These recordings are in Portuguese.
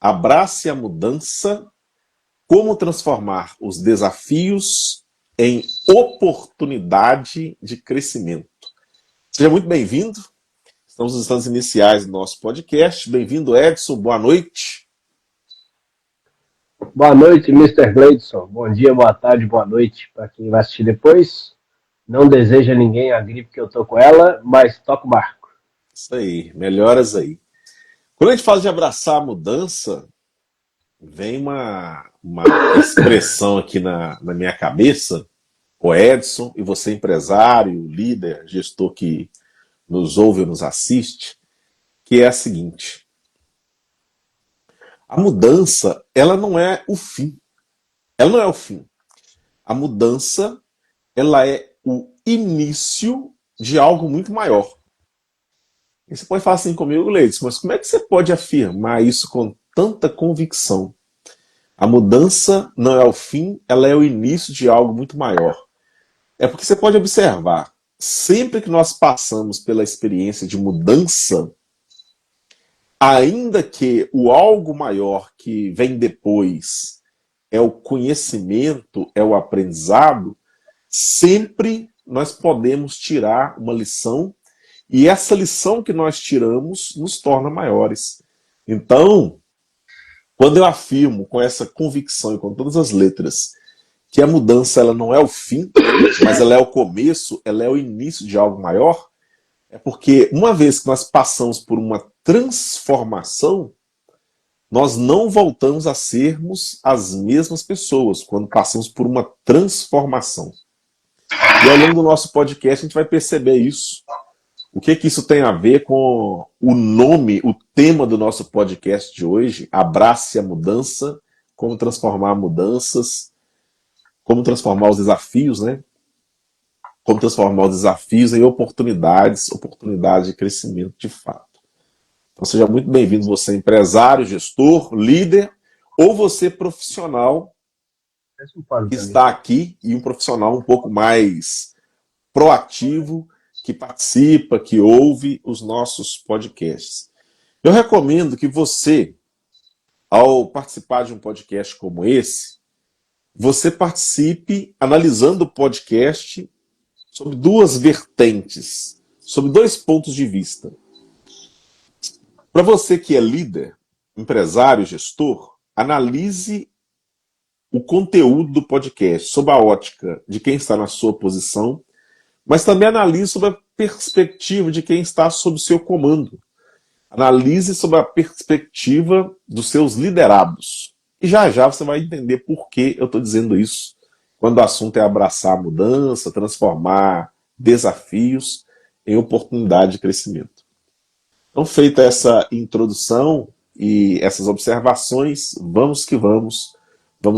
Abrace a mudança, como transformar os desafios em oportunidade de crescimento. Seja muito bem-vindo. Estamos nos instantes iniciais do nosso podcast. Bem-vindo, Edson. Boa noite. Boa noite, Mr. Gleidson. Bom dia, boa tarde, boa noite para quem vai assistir depois. Não deseja a ninguém a gripe que eu tô com ela, mas toca o barco. Isso aí, melhoras aí. Quando a gente fala de abraçar a mudança, vem uma expressão aqui na minha cabeça, o Edson, e você empresário, líder, gestor que nos ouve ou nos assiste, que é a seguinte: a mudança, ela não é o fim. Ela não é o fim. A mudança, ela é o início de algo muito maior. E você pode falar assim comigo, Leidson, mas como é que você pode afirmar isso com tanta convicção? A mudança não é o fim, ela é o início de algo muito maior. É porque você pode observar, sempre que nós passamos pela experiência de mudança, ainda que o algo maior que vem depois é o conhecimento, é o aprendizado, sempre nós podemos tirar uma lição, e essa lição que nós tiramos nos torna maiores. Então, quando eu afirmo com essa convicção e com todas as letras que a mudança ela não é o fim, mas ela é o começo, ela é o início de algo maior, é porque uma vez que nós passamos por uma transformação, nós não voltamos a sermos as mesmas pessoas quando passamos por uma transformação. E ao longo do nosso podcast a gente vai perceber isso. O que isso tem a ver com o nome, o tema do nosso podcast de hoje? Abrace a mudança, como transformar mudanças, como transformar os desafios, né? Como transformar os desafios em oportunidades de crescimento de fato. Então seja muito bem-vindo, você empresário, gestor, líder, ou você profissional que está aqui, e um profissional um pouco mais proativo, que participa, que ouve os nossos podcasts. Eu recomendo que você, ao participar de um podcast como esse, você participe analisando o podcast sobre duas vertentes, sobre dois pontos de vista. Para você que é líder, empresário, gestor, analise o conteúdo do podcast sob a ótica de quem está na sua posição, mas também analise sob a perspectiva de quem está sob o seu comando. Analise sob a perspectiva dos seus liderados. E já já você vai entender por que eu estou dizendo isso, quando o assunto é abraçar a mudança, transformar desafios em oportunidade de crescimento. Então, feita essa introdução e essas observações, vamos que vamos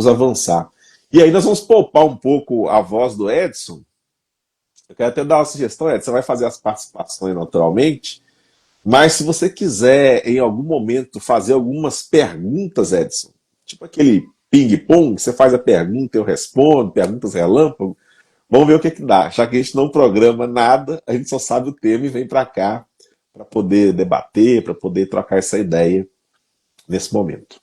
avançar. E aí nós vamos poupar um pouco a voz do Edson. Eu quero até dar uma sugestão, Edson, você vai fazer as participações naturalmente, mas se você quiser, em algum momento, fazer algumas perguntas, Edson, tipo aquele ping-pong, você faz a pergunta, eu respondo, perguntas relâmpago, vamos ver o que dá. Já que a gente não programa nada, a gente só sabe o tema e vem para cá para poder debater, para poder trocar essa ideia nesse momento.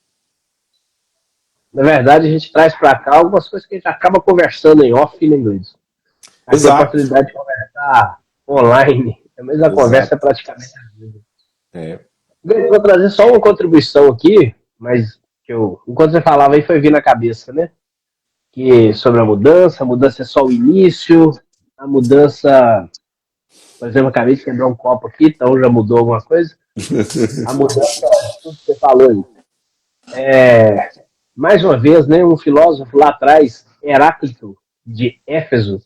Na verdade, a gente traz para cá algumas coisas que a gente acaba conversando em off em inglês. A oportunidade de conversar online, a mesma conversa praticamente. Vou trazer só uma contribuição aqui, mas que enquanto você falava aí foi vir na cabeça, né? Que sobre a mudança é só o início, a mudança, por exemplo, eu acabei de quebrar um copo aqui, então já mudou alguma coisa. A mudança, tudo que você falou aí. Mais uma vez, né, um filósofo lá atrás, Heráclito de Éfeso,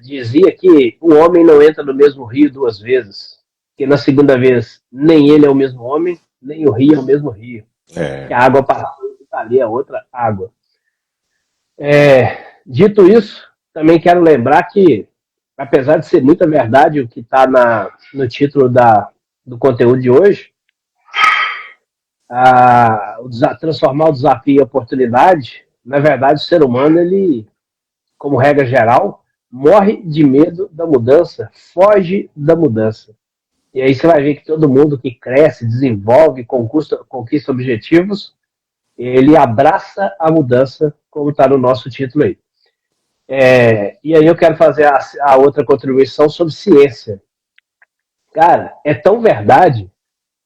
dizia que o homem não entra no mesmo rio duas vezes, que na segunda vez nem ele é o mesmo homem, nem o rio é o mesmo rio. Que a água passou e está ali a outra água. Dito isso, também quero lembrar que, apesar de ser muita verdade o que está no título do conteúdo de hoje, transformar o desafio em oportunidade, na verdade o ser humano, ele, como regra geral, morre de medo da mudança, foge da mudança. E aí você vai ver que todo mundo que cresce, desenvolve, conquista objetivos, ele abraça a mudança, como está no nosso título aí. E aí eu quero fazer a outra contribuição sobre ciência. Cara, é tão verdade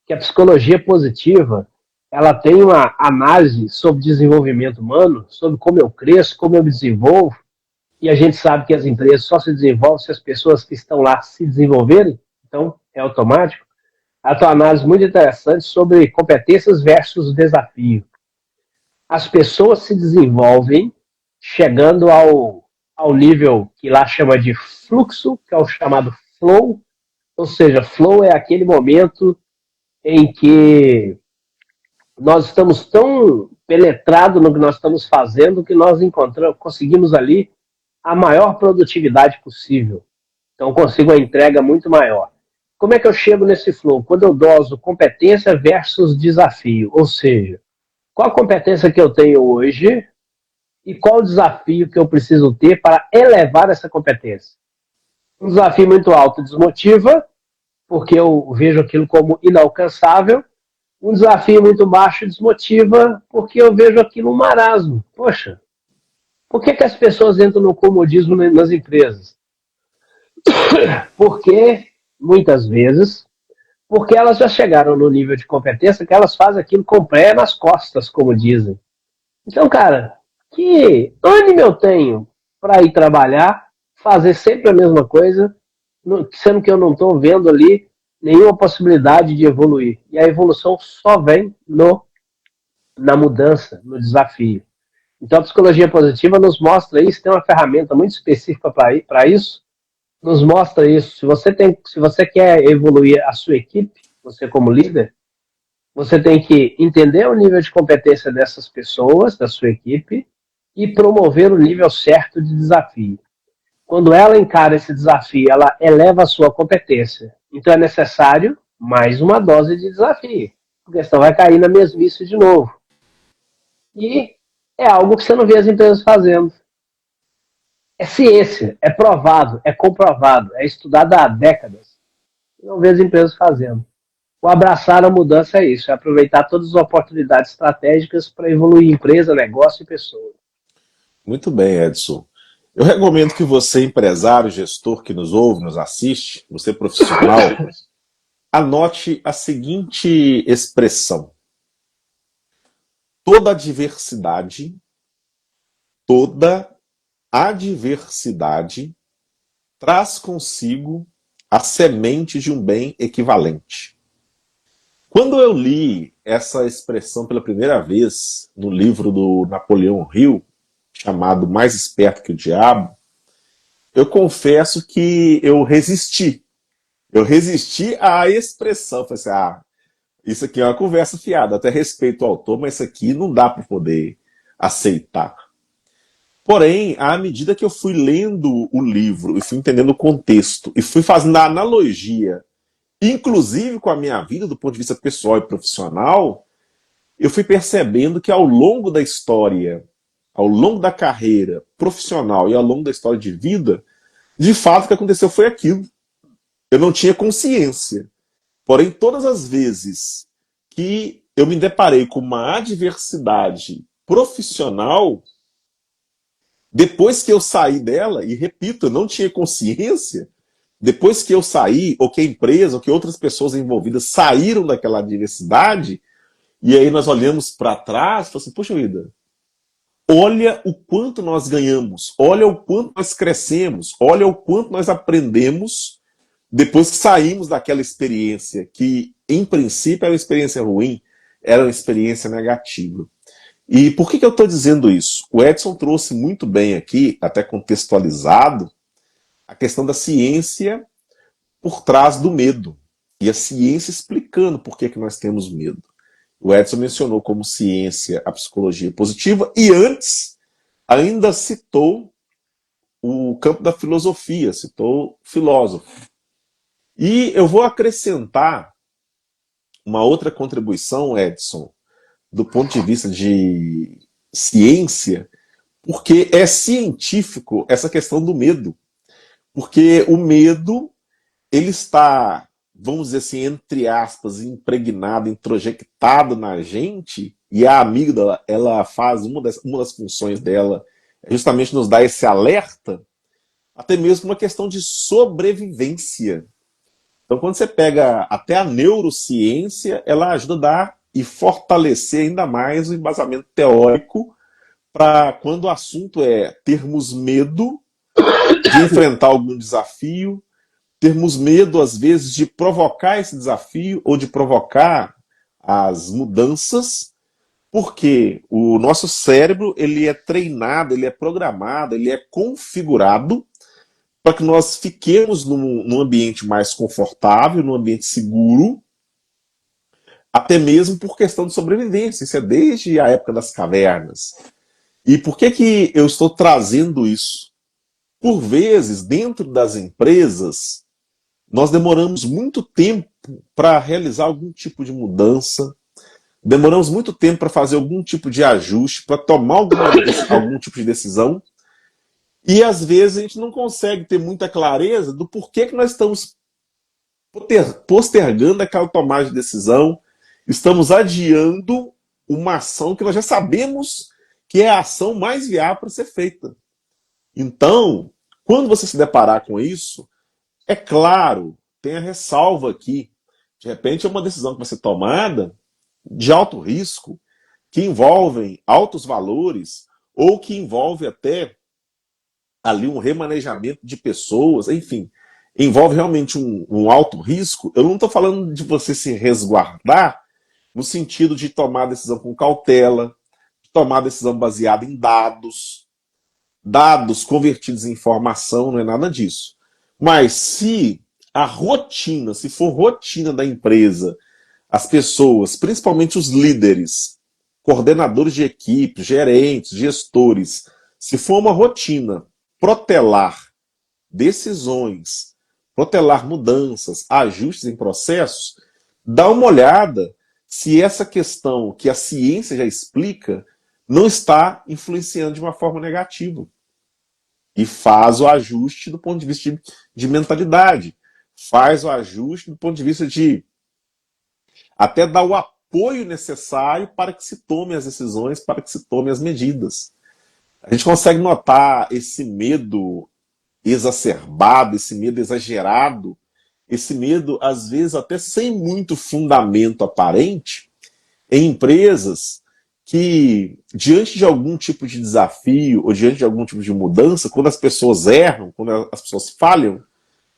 que a psicologia positiva ela tem uma análise sobre desenvolvimento humano, sobre como eu cresço, como eu me desenvolvo, e a gente sabe que as empresas só se desenvolvem se as pessoas que estão lá se desenvolverem, então é automático. A tua análise muito interessante sobre competências versus desafio. As pessoas se desenvolvem chegando ao nível que lá chama de fluxo, que é o chamado flow, ou seja, flow é aquele momento em que nós estamos tão penetrados no que nós estamos fazendo que nós conseguimos ali a maior produtividade possível. Então, consigo uma entrega muito maior. Como é que eu chego nesse flow? Quando eu doso competência versus desafio, ou seja, qual a competência que eu tenho hoje e qual o desafio que eu preciso ter para elevar essa competência. Um desafio muito alto desmotiva, porque eu vejo aquilo como inalcançável. Um desafio muito baixo desmotiva, porque eu vejo aquilo um marasmo. Poxa, por que as pessoas entram no comodismo nas empresas? Porque, muitas vezes, porque elas já chegaram no nível de competência que elas fazem aquilo com o pé nas costas, como dizem. Então, cara, que ânimo eu tenho para ir trabalhar, fazer sempre a mesma coisa, sendo que eu não estou vendo ali nenhuma possibilidade de evoluir. E a evolução só vem na mudança, no desafio. Então, a psicologia positiva nos mostra isso, tem uma ferramenta muito específica para isso, nos mostra isso. Se você quer evoluir a sua equipe, você como líder, você tem que entender o nível de competência dessas pessoas, da sua equipe, e promover o nível certo de desafio. Quando ela encara esse desafio, ela eleva a sua competência. Então é necessário mais uma dose de desafio, porque senão vai cair na mesmice de novo. E é algo que você não vê as empresas fazendo. É ciência, é provado, é comprovado, é estudado há décadas. Não vê as empresas fazendo. O abraçar a mudança é isso, é aproveitar todas as oportunidades estratégicas para evoluir empresa, negócio e pessoa. Muito bem, Edson. Eu recomendo que você, empresário, gestor que nos ouve, nos assiste, você profissional, anote a seguinte expressão: toda adversidade, toda adversidade traz consigo a semente de um bem equivalente. Quando eu li essa expressão pela primeira vez no livro do Napoleão Hill, chamado Mais Esperto que o Diabo, eu confesso que eu resisti. Eu resisti à expressão. Falei assim, isso aqui é uma conversa fiada, até respeito ao autor, mas isso aqui não dá para poder aceitar. Porém, à medida que eu fui lendo o livro e fui entendendo o contexto e fui fazendo a analogia, inclusive com a minha vida do ponto de vista pessoal e profissional, eu fui percebendo que ao longo da história, ao longo da carreira profissional e ao longo da história de vida, de fato o que aconteceu foi aquilo. Eu não tinha consciência. Porém, todas as vezes que eu me deparei com uma adversidade profissional, depois que eu saí dela, e repito, eu não tinha consciência, depois que eu saí, ou que a empresa, ou que outras pessoas envolvidas saíram daquela adversidade, e aí nós olhamos para trás e falamos assim, poxa vida, olha o quanto nós ganhamos, olha o quanto nós crescemos, olha o quanto nós aprendemos depois que saímos daquela experiência que, em princípio, era uma experiência ruim, era uma experiência negativa. E por que eu estou dizendo isso? O Edson trouxe muito bem aqui, até contextualizado, a questão da ciência por trás do medo. E a ciência explicando por que nós temos medo. O Edson mencionou como ciência a psicologia positiva e antes ainda citou o campo da filosofia, citou filósofo. E eu vou acrescentar uma outra contribuição, Edson, do ponto de vista de ciência, porque é científico essa questão do medo. Porque o medo, ele está vamos dizer assim, entre aspas, impregnado, introjectado na gente, e a amígdala, ela faz uma das funções dela, é justamente nos dar esse alerta, até mesmo uma questão de sobrevivência. Então, quando você pega até a neurociência, ela ajuda a dar e fortalecer ainda mais o embasamento teórico para quando o assunto é termos medo de enfrentar algum desafio, termos medo, às vezes, de provocar esse desafio ou de provocar as mudanças, porque o nosso cérebro ele é treinado, ele é programado, ele é configurado para que nós fiquemos num ambiente mais confortável, num ambiente seguro, até mesmo por questão de sobrevivência. Isso é desde a época das cavernas. E por que eu estou trazendo isso? Por vezes, dentro das empresas, nós demoramos muito tempo para realizar algum tipo de mudança, demoramos muito tempo para fazer algum tipo de ajuste, para tomar algum tipo de decisão, e às vezes a gente não consegue ter muita clareza do porquê que nós estamos postergando aquela tomada de decisão, estamos adiando uma ação que nós já sabemos que é a ação mais viável para ser feita. Então, quando você se deparar com isso, é claro, tem a ressalva aqui. De repente é uma decisão que vai ser tomada de alto risco, que envolvem altos valores, ou que envolve até ali um remanejamento de pessoas, enfim, envolve realmente um alto risco. Eu não estou falando de você se resguardar no sentido de tomar decisão com cautela, de tomar decisão baseada em dados convertidos em informação, não é nada disso. Mas se a rotina, se for rotina da empresa, as pessoas, principalmente os líderes, coordenadores de equipe, gerentes, gestores, se for uma rotina protelar decisões, protelar mudanças, ajustes em processos, dá uma olhada se essa questão que a ciência já explica não está influenciando de uma forma negativa. E faz o ajuste do ponto de vista de mentalidade. Faz o ajuste do ponto de vista de até dar o apoio necessário para que se tome as decisões, para que se tome as medidas. A gente consegue notar esse medo exacerbado, esse medo exagerado, esse medo, às vezes, até sem muito fundamento aparente, em empresas que, diante de algum tipo de desafio ou diante de algum tipo de mudança, quando as pessoas erram, quando as pessoas falham,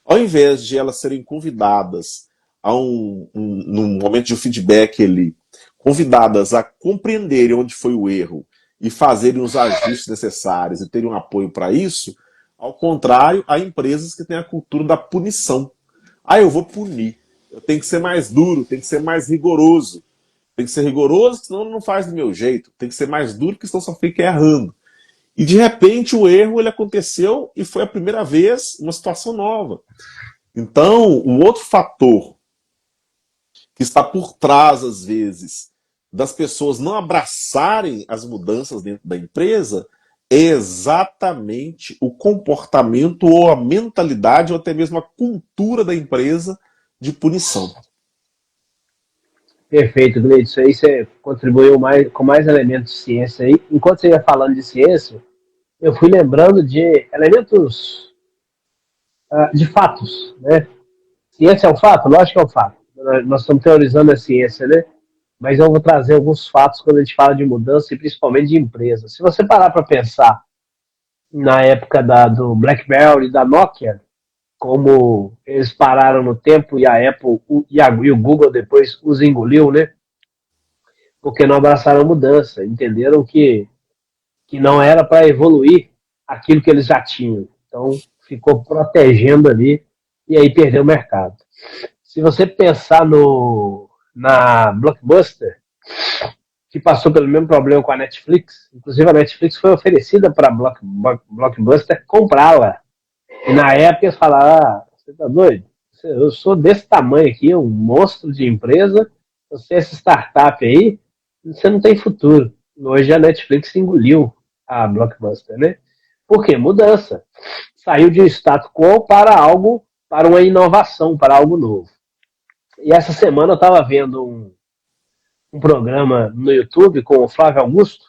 ao invés de elas serem convidadas a num momento de um feedback ali, convidadas a compreenderem onde foi o erro e fazerem os ajustes necessários e terem um apoio para isso, ao contrário, há empresas que têm a cultura da punição. Ah, eu vou punir. Eu tenho que ser mais duro, tenho que ser mais rigoroso. Tem que ser rigoroso, senão não faz do meu jeito. Tem que ser mais duro, porque senão só fica errando. E de repente o erro ele aconteceu e foi a primeira vez uma situação nova. Então, o outro fator que está por trás, às vezes, das pessoas não abraçarem as mudanças dentro da empresa é exatamente o comportamento ou a mentalidade ou até mesmo a cultura da empresa de punição. Perfeito, Gleide. Isso aí você contribuiu com mais elementos de ciência aí. Enquanto você ia falando de ciência, eu fui lembrando de elementos de fatos, né? Ciência é um fato? Lógico que é um fato. Nós estamos teorizando a ciência, né? Mas eu vou trazer alguns fatos quando a gente fala de mudança e principalmente de empresa. Se você parar para pensar na época do BlackBerry e da Nokia, como eles pararam no tempo e a Apple e o Google depois os engoliu, né? Porque não abraçaram a mudança, entenderam que não era para evoluir aquilo que eles já tinham. Então, ficou protegendo ali e aí perdeu o mercado. Se você pensar na Blockbuster, que passou pelo mesmo problema com a Netflix, inclusive a Netflix foi oferecida para a Blockbuster comprá-la. E na época eles falaram, você tá doido? Eu sou desse tamanho aqui, um monstro de empresa, você essa startup aí, você não tem futuro. Hoje a Netflix engoliu a Blockbuster, né? Por quê? Mudança. Saiu de um status quo para algo, para uma inovação, para algo novo. E essa semana eu estava vendo um programa no YouTube com o Flávio Augusto,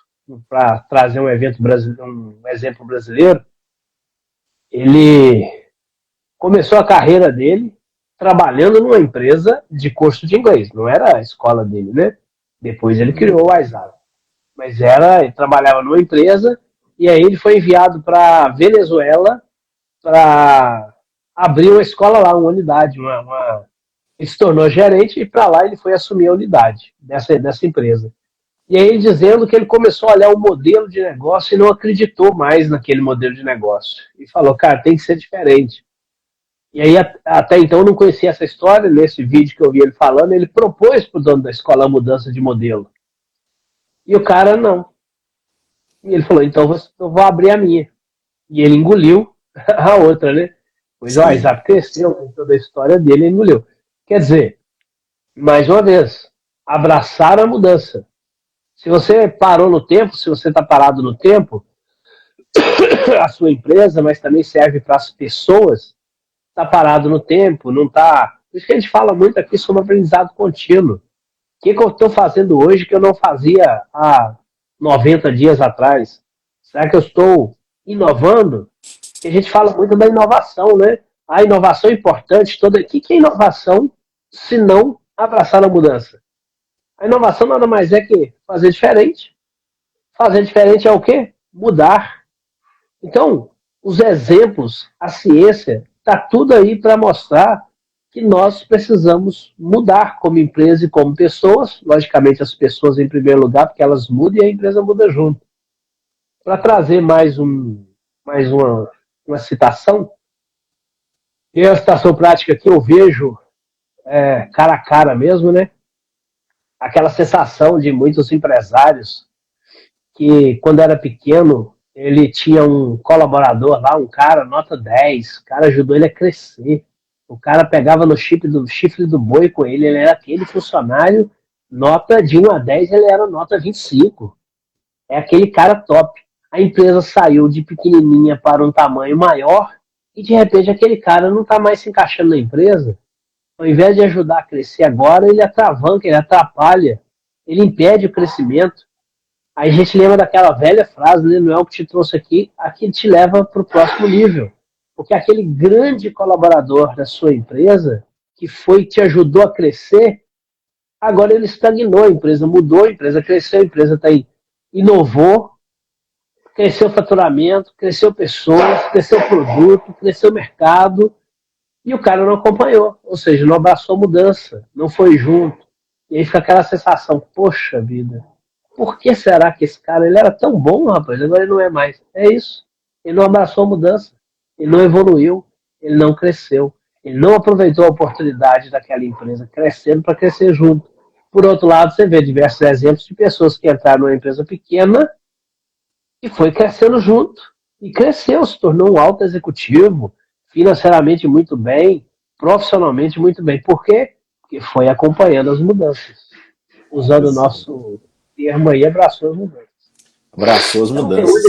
para trazer um evento brasileiro, um exemplo brasileiro. Ele começou a carreira dele trabalhando numa empresa de curso de inglês. Não era a escola dele, né? Depois ele criou o WhatsApp. Mas ele trabalhava numa empresa e aí ele foi enviado para Venezuela para abrir uma escola lá, uma unidade. Ele se tornou gerente e para lá ele foi assumir a unidade dessa empresa. E aí dizendo que ele começou a olhar o modelo de negócio e não acreditou mais naquele modelo de negócio. E falou, cara, tem que ser diferente. E aí, até então, eu não conhecia essa história. Nesse vídeo que eu vi ele falando, ele propôs para o dono da escola a mudança de modelo. E o cara, não. E ele falou, então eu vou abrir a minha. E ele engoliu a outra, né? Pois o WhatsApp cresceu, com toda a história dele, ele engoliu. Quer dizer, mais uma vez, abraçar a mudança. Se você parou no tempo, se você está parado no tempo, a sua empresa, mas também serve para as pessoas, está parado no tempo, não está. Por isso que a gente fala muito aqui sobre aprendizado contínuo. O que eu estou fazendo hoje que eu não fazia há 90 dias atrás? Será que eu estou inovando? Porque a gente fala muito da inovação, né? A inovação é importante. O que é inovação se não abraçar a mudança? A inovação nada mais é que fazer diferente. Fazer diferente é o quê? Mudar. Então, os exemplos, a ciência, está tudo aí para mostrar que nós precisamos mudar como empresa e como pessoas. Logicamente, as pessoas em primeiro lugar, porque elas mudam e a empresa muda junto. Para trazer mais uma citação, e a citação prática que eu vejo cara a cara mesmo, né? Aquela sensação de muitos empresários que, quando era pequeno, ele tinha um colaborador lá, um cara, nota 10, o cara ajudou ele a crescer. O cara pegava no chifre do boi com ele, ele era aquele funcionário, nota de 1 a 10, ele era nota 25. É aquele cara top. A empresa saiu de pequenininha para um tamanho maior e, de repente, aquele cara não está mais se encaixando na empresa. Ao invés de ajudar a crescer agora, ele atravanca, ele atrapalha, ele impede o crescimento. Aí a gente lembra daquela velha frase, né? Não é o que te trouxe aqui te leva para o próximo nível. Porque aquele grande colaborador da sua empresa, que te ajudou a crescer, agora ele estagnou, a empresa mudou, a empresa cresceu, a empresa inovou, cresceu o faturamento, cresceu pessoas, cresceu o produto, cresceu o mercado, e o cara não acompanhou, ou seja, não abraçou a mudança, não foi junto. E aí fica aquela sensação, poxa vida, por que será que esse cara, ele era tão bom, rapaz, agora ele não é mais? É isso, ele não abraçou a mudança, ele não evoluiu, ele não cresceu, ele não aproveitou a oportunidade daquela empresa crescendo para crescer junto. Por outro lado, você vê diversos exemplos de pessoas que entraram numa empresa pequena e foi crescendo junto, e cresceu, se tornou um alto executivo, financeiramente muito bem, profissionalmente muito bem. Por quê? Porque foi acompanhando as mudanças. Usando o nosso termo aí, abraçou as mudanças. Abraçou as mudanças.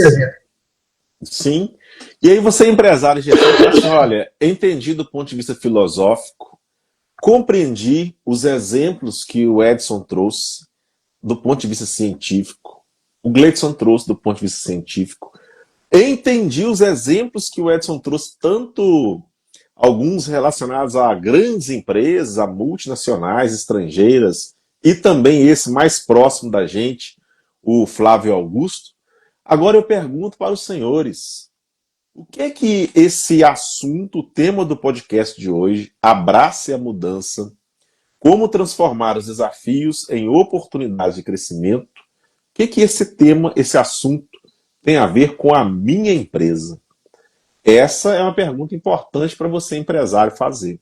Sim. E aí você, empresário, já fala assim, olha, entendi do ponto de vista filosófico, compreendi os exemplos que o Edson trouxe do ponto de vista científico, o Gleidson trouxe do ponto de vista científico, entendi os exemplos que o Edson trouxe, tanto alguns relacionados a grandes empresas, a multinacionais, estrangeiras, e também esse mais próximo da gente, o Flávio Augusto. Agora eu pergunto para os senhores, o que é que esse assunto, o tema do podcast de hoje, Abrace a Mudança, como transformar os desafios em oportunidades de crescimento, o que é que esse tema, esse assunto, tem a ver com a minha empresa? Essa é uma pergunta importante para você, empresário, fazer.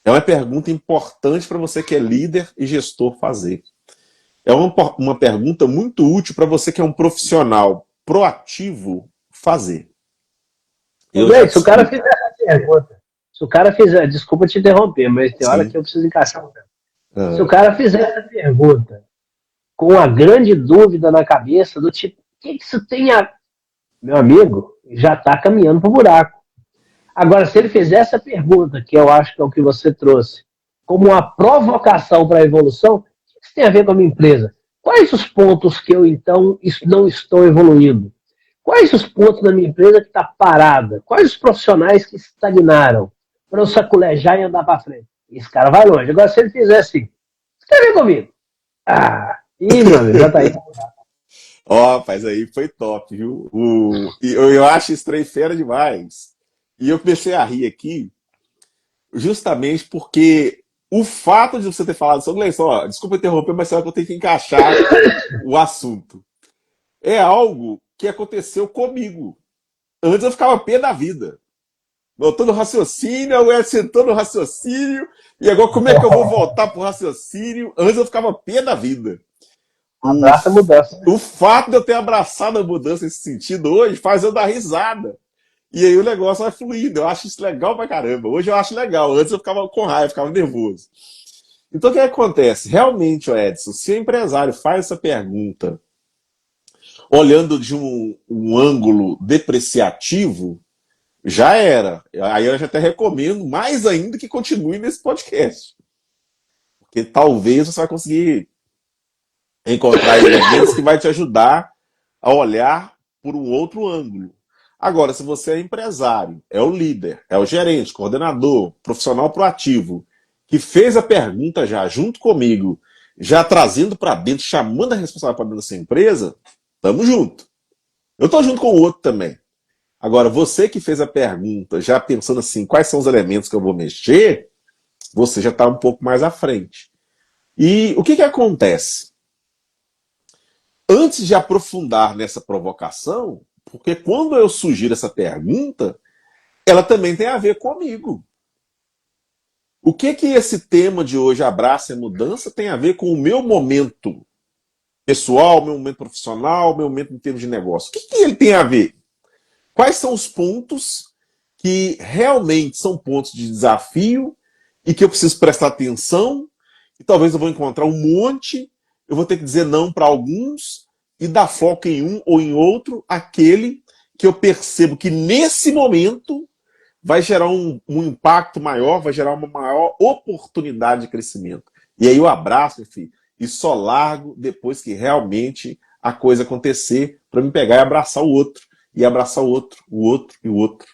É uma pergunta importante para você que é líder e gestor fazer. É uma pergunta muito útil para você que é um profissional proativo fazer. Se o cara fizer essa pergunta, desculpa te interromper, mas tem hora que eu preciso encaixar. Se o cara fizer essa pergunta com a grande dúvida na cabeça do tipo, o que isso tem a... Meu amigo, já está caminhando para o buraco. Agora, se ele fizer essa pergunta, que eu acho que é o que você trouxe, como uma provocação para a evolução, o que isso tem a ver com a minha empresa? Quais os pontos que eu, então, não estou evoluindo? Quais os pontos da minha empresa que está parada? Quais os profissionais que estagnaram? Para eu saculejar e andar para frente. Esse cara vai longe. Agora, se ele fizer assim, você quer ver comigo? Ah, ih, meu amigo, já tá aí. Ó, rapaz, aí foi top, viu? Eu acho esse trem fera demais. E eu comecei a rir aqui, justamente porque o fato de você ter falado sobre Gleison, ó, desculpa interromper, mas será que eu tenho que encaixar o assunto? É algo que aconteceu comigo. Antes eu ficava pé da vida. Voltando no raciocínio, eu ia sentando no raciocínio, e agora como é que eu vou voltar pro raciocínio? Antes eu ficava pé da vida. O, Abraça a mudança. o fato de eu ter abraçado a mudança nesse sentido hoje faz eu dar risada. E aí o negócio vai fluindo. Eu acho isso legal pra caramba. Hoje eu acho legal. Antes eu ficava com raiva, ficava nervoso. Então o que acontece? Realmente, Edson, se o empresário faz essa pergunta olhando de um ângulo depreciativo, já era. Aí eu já até recomendo mais ainda que continue nesse podcast. Porque talvez você vai conseguir encontrar elementos que vai te ajudar a olhar por um outro ângulo. Agora, se você é empresário, é o líder, é o gerente, coordenador, profissional proativo, que fez a pergunta já junto comigo, já trazendo para dentro, chamando a responsabilidade para dentro da sua empresa, tamo junto. Eu tô junto com o outro também. Agora, você que fez a pergunta, já pensando assim, quais são os elementos que eu vou mexer, você já está um pouco mais à frente. E o que acontece? Antes de aprofundar nessa provocação, porque quando eu sugiro essa pergunta, ela também tem a ver comigo. O que esse tema de hoje, Abraça e Mudança, tem a ver com o meu momento pessoal, meu momento profissional, meu momento em termos de negócio? O que ele tem a ver? Quais são os pontos que realmente são pontos de desafio e que eu preciso prestar atenção e talvez eu vou encontrar um monte, eu vou ter que dizer não para alguns e dar foco em um ou em outro, aquele que eu percebo que nesse momento vai gerar um impacto maior, vai gerar uma maior oportunidade de crescimento. E aí eu abraço, meu filho, e só largo depois que realmente a coisa acontecer para me pegar e abraçar o outro, e abraçar o outro, o outro e o outro.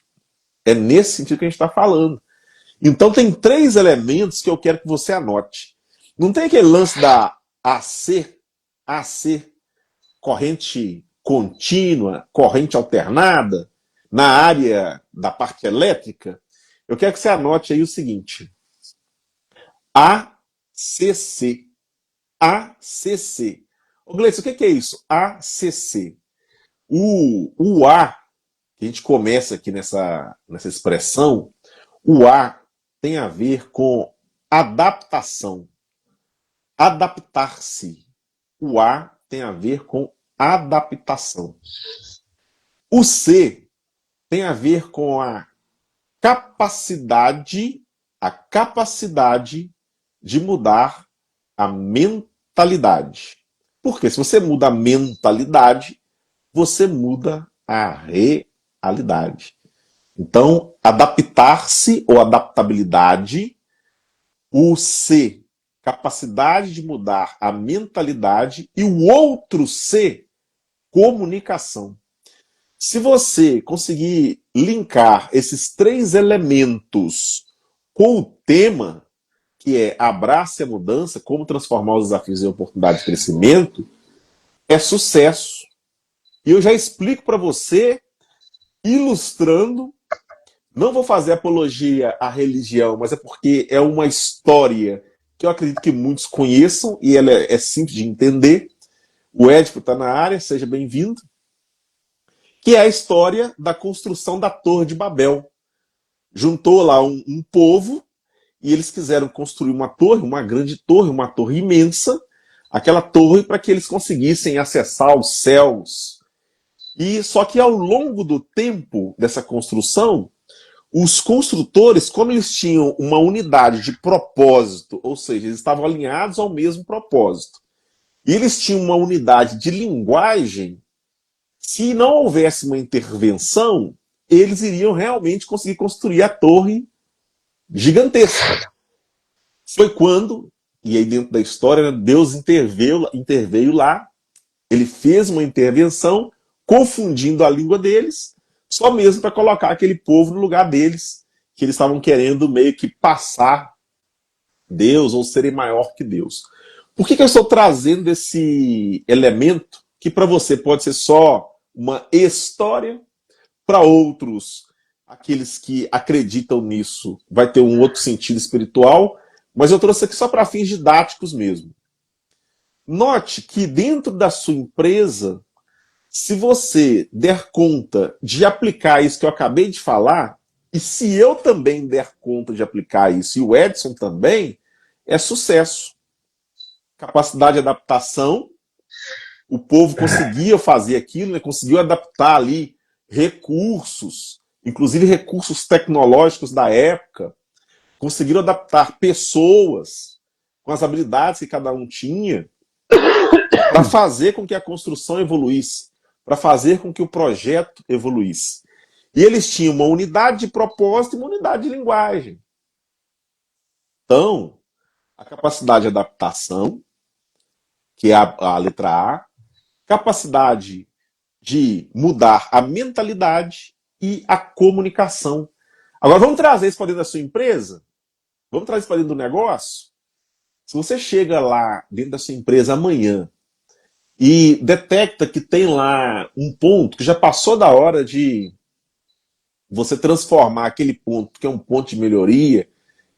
É nesse sentido que a gente está falando. Então tem 3 elementos que eu quero que você anote. Não tem aquele lance da AC, corrente contínua, corrente alternada, na área da parte elétrica. Eu quero que você anote aí o seguinte: ACC. ACC. Ô, Gleice, o que é isso? ACC. O A, que a gente começa aqui nessa expressão, o A tem a ver com adaptação. Adaptar-se. O A tem a ver com adaptação. O C tem a ver com a capacidade de mudar a mentalidade. Porque se você muda a mentalidade, você muda a realidade. Então, adaptar-se ou adaptabilidade, o C, capacidade de mudar a mentalidade, e o outro C, comunicação. Se você conseguir linkar esses 3 elementos com o tema, que é abrace a mudança, como transformar os desafios em oportunidades de crescimento, é sucesso. E eu já explico para você, ilustrando. Não vou fazer apologia à religião, mas é porque é uma história que eu acredito que muitos conheçam e ela é simples de entender. O Édipo está na área, seja bem-vindo. Que é a história da construção da Torre de Babel. Juntou lá um povo e eles quiseram construir uma torre, uma grande torre, uma torre imensa, aquela torre para que eles conseguissem acessar os céus. E só que ao longo do tempo dessa construção, os construtores, como eles tinham uma unidade de propósito, ou seja, eles estavam alinhados ao mesmo propósito, e eles tinham uma unidade de linguagem, se não houvesse uma intervenção, eles iriam realmente conseguir construir a torre gigantesca. Foi quando, e aí dentro da história, Deus interveio lá, ele fez uma intervenção, confundindo a língua deles, só mesmo para colocar aquele povo no lugar deles, que eles estavam querendo meio que passar Deus ou serem maior que Deus. Por que eu estou trazendo esse elemento que para você pode ser só uma história, para outros, aqueles que acreditam nisso, vai ter um outro sentido espiritual, mas eu trouxe aqui só para fins didáticos mesmo. Note que dentro da sua empresa, se você der conta de aplicar isso que eu acabei de falar, e se eu também der conta de aplicar isso, e o Edson também, é sucesso. Capacidade de adaptação, o povo conseguia fazer aquilo, né? Conseguiu adaptar ali recursos, inclusive recursos tecnológicos da época, conseguiram adaptar pessoas com as habilidades que cada um tinha para fazer com que a construção evoluísse, para fazer com que o projeto evoluísse. E eles tinham uma unidade de propósito e uma unidade de linguagem. Então, a capacidade de adaptação, que é a letra A, capacidade de mudar a mentalidade e a comunicação. Agora, vamos trazer isso para dentro da sua empresa? Vamos trazer isso para dentro do negócio? Se você chega lá dentro da sua empresa amanhã e detecta que tem lá um ponto que já passou da hora de você transformar aquele ponto, que é um ponto de melhoria,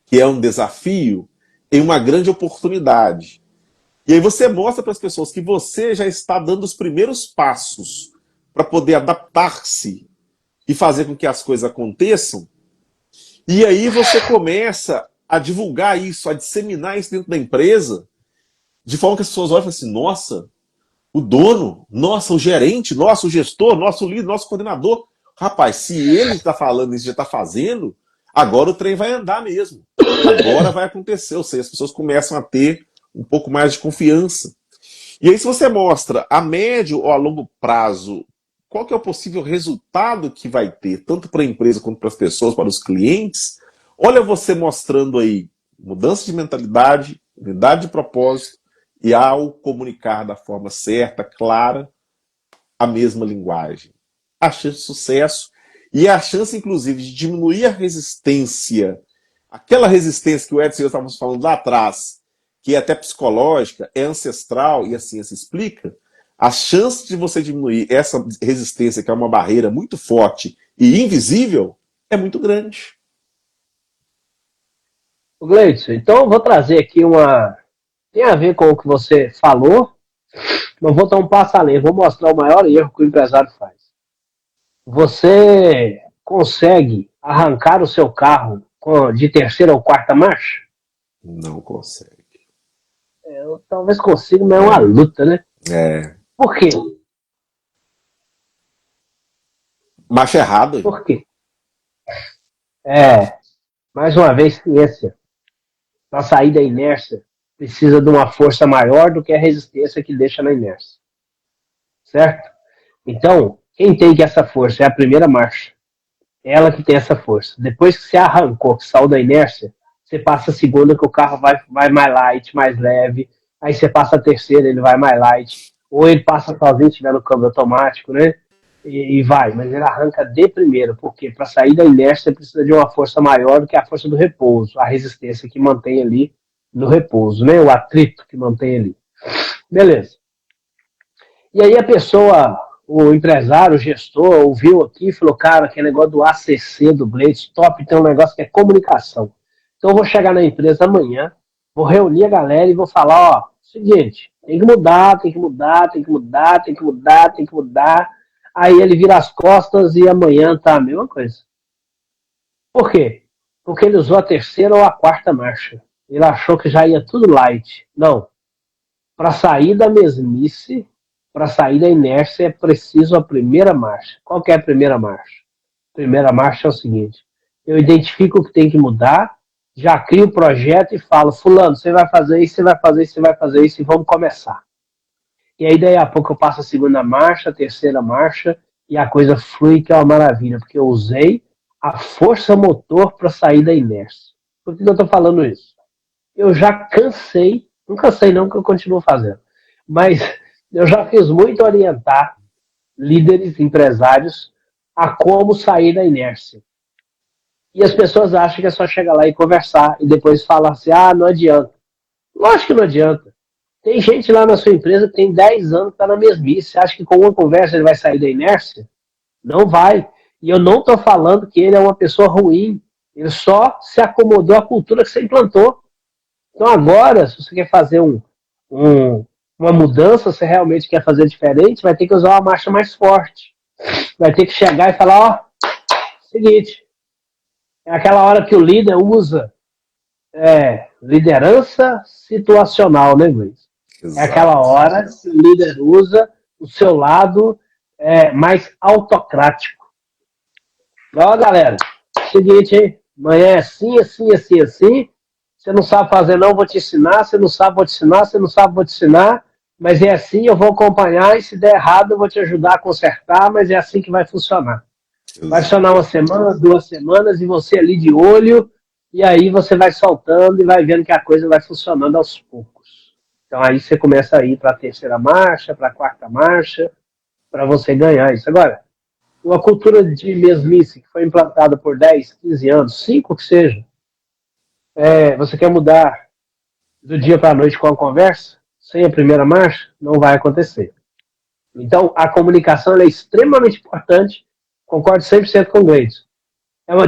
que é um desafio, em uma grande oportunidade. E aí você mostra para as pessoas que você já está dando os primeiros passos para poder adaptar-se e fazer com que as coisas aconteçam. E aí você começa a divulgar isso, a disseminar isso dentro da empresa, de forma que as pessoas olham e falam assim, nossa, o dono, nossa, o gerente, nossa, o gestor, nosso líder, nosso coordenador. Rapaz, se ele está falando isso, já está fazendo, agora o trem vai andar mesmo. Agora vai acontecer. Ou seja, as pessoas começam a ter um pouco mais de confiança. E aí, se você mostra a médio ou a longo prazo qual que é o possível resultado que vai ter, tanto para a empresa quanto para as pessoas, para os clientes, olha você mostrando aí mudança de mentalidade, unidade de propósito, e ao comunicar da forma certa, clara, a mesma linguagem. A chance de sucesso e a chance, inclusive, de diminuir a resistência, aquela resistência que o Edson e eu estávamos falando lá atrás, que é até psicológica, é ancestral, e a ciência explica, a chance de você diminuir essa resistência, que é uma barreira muito forte e invisível, é muito grande. Gleidson, então eu vou trazer aqui uma... Tem a ver com o que você falou, mas vou dar um passo além, vou mostrar o maior erro que o empresário faz. Você consegue arrancar o seu carro de terceira ou quarta marcha? Não consegue. Eu talvez consiga, mas é uma luta, né? É. Por quê? Macho errado. Hein? Por quê? Mais uma vez, ciência. Para sair da inércia, precisa de uma força maior do que a resistência que deixa na inércia. Certo? Então, quem tem que essa força é a primeira marcha. Ela que tem essa força. Depois que você arrancou, que saiu da inércia, você passa a segunda, que o carro vai mais light, mais leve. Aí você passa a terceira, ele vai mais light. Ou ele passa sozinho, se tiver no câmbio automático, né? E vai. Mas ele arranca de primeiro, porque para sair da inércia você precisa de uma força maior do que a força do repouso, a resistência que mantém ali no repouso, né? O atrito que mantém ali. Beleza. E aí a pessoa, o empresário, o gestor, ouviu aqui e falou, cara, aquele negócio do ACC, do Blade, top, tem um negócio que é comunicação. Então eu vou chegar na empresa amanhã, vou reunir a galera e vou falar, ó, seguinte, tem que mudar, tem que mudar, tem que mudar, tem que mudar, tem que mudar. Aí ele vira as costas e amanhã tá a mesma coisa. Por quê? Porque ele usou a terceira ou a quarta marcha. Ele achou que já ia tudo light. Não. Para sair da mesmice, para sair da inércia, é preciso a primeira marcha. Qual que é a primeira marcha? A primeira marcha é o seguinte: eu identifico o que tem que mudar, já crio o projeto e falo, fulano, você vai fazer isso, você vai fazer isso, você vai fazer isso, e vamos começar. E aí daí a pouco eu passo a segunda marcha, a terceira marcha, e a coisa flui, que é uma maravilha, porque eu usei a força motor para sair da inércia. Por que eu estou falando isso? eu já cansei, não cansei não, que eu continuo fazendo, mas eu já fiz muito orientar líderes, empresários, a como sair da inércia. E as pessoas acham que é só chegar lá e conversar e depois falar assim, ah, não adianta. Lógico que não adianta. Tem gente lá na sua empresa que tem 10 anos que está na mesmice. Você acha que com uma conversa ele vai sair da inércia? Não vai. E eu não estou falando que ele é uma pessoa ruim. Ele só se acomodou à cultura que você implantou. Então agora, se você quer fazer uma mudança, se realmente quer fazer diferente, vai ter que usar uma marcha mais forte. Vai ter que chegar e falar, ó, seguinte, é aquela hora que o líder usa liderança situacional, né, Luiz? É aquela Exato. hora que o líder usa o seu lado mais autocrático. Ó, galera, seguinte, hein? Amanhã é assim, assim, assim, assim. Você não sabe fazer, não, vou te ensinar. Você não sabe, vou te ensinar. Você não sabe, vou te ensinar. Mas é assim, eu vou acompanhar. E se der errado, eu vou te ajudar a consertar. Mas é assim que vai funcionar. Vai Exato. funcionar uma semana, 2 semanas, e você ali de olho. E aí você vai soltando e vai vendo que a coisa vai funcionando aos poucos. Então aí você começa a ir para a terceira marcha, para a quarta marcha, para você ganhar isso. Agora, uma cultura de mesmice que foi implantada por 10, 15 anos, 5 que seja, você quer mudar do dia para a noite com a conversa, sem a primeira marcha, não vai acontecer. Então, a comunicação é extremamente importante, concordo 100% com o Gleison.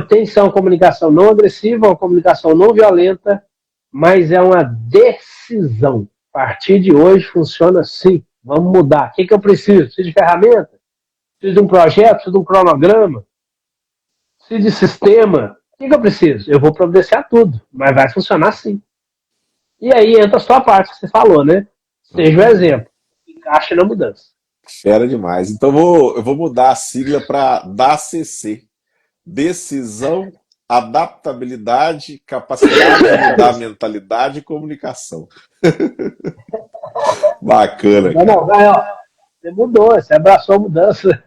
Tem que ser uma comunicação não agressiva, uma comunicação não violenta, mas é uma decisão. A partir de hoje funciona assim. Vamos mudar. O que eu preciso? Preciso de ferramenta? Preciso de um projeto? Preciso de um cronograma? Preciso de sistema? O que eu preciso? Eu vou providenciar tudo, mas vai funcionar assim. E aí entra a sua parte que você falou, né? Seja o exemplo. Encaixe na mudança. Fera demais. Então eu vou mudar a sigla para DACC. Decisão, adaptabilidade, capacidade de mudar a mentalidade e comunicação. Bacana, Não, cara. não, vai, ó. Você mudou, você abraçou a mudança.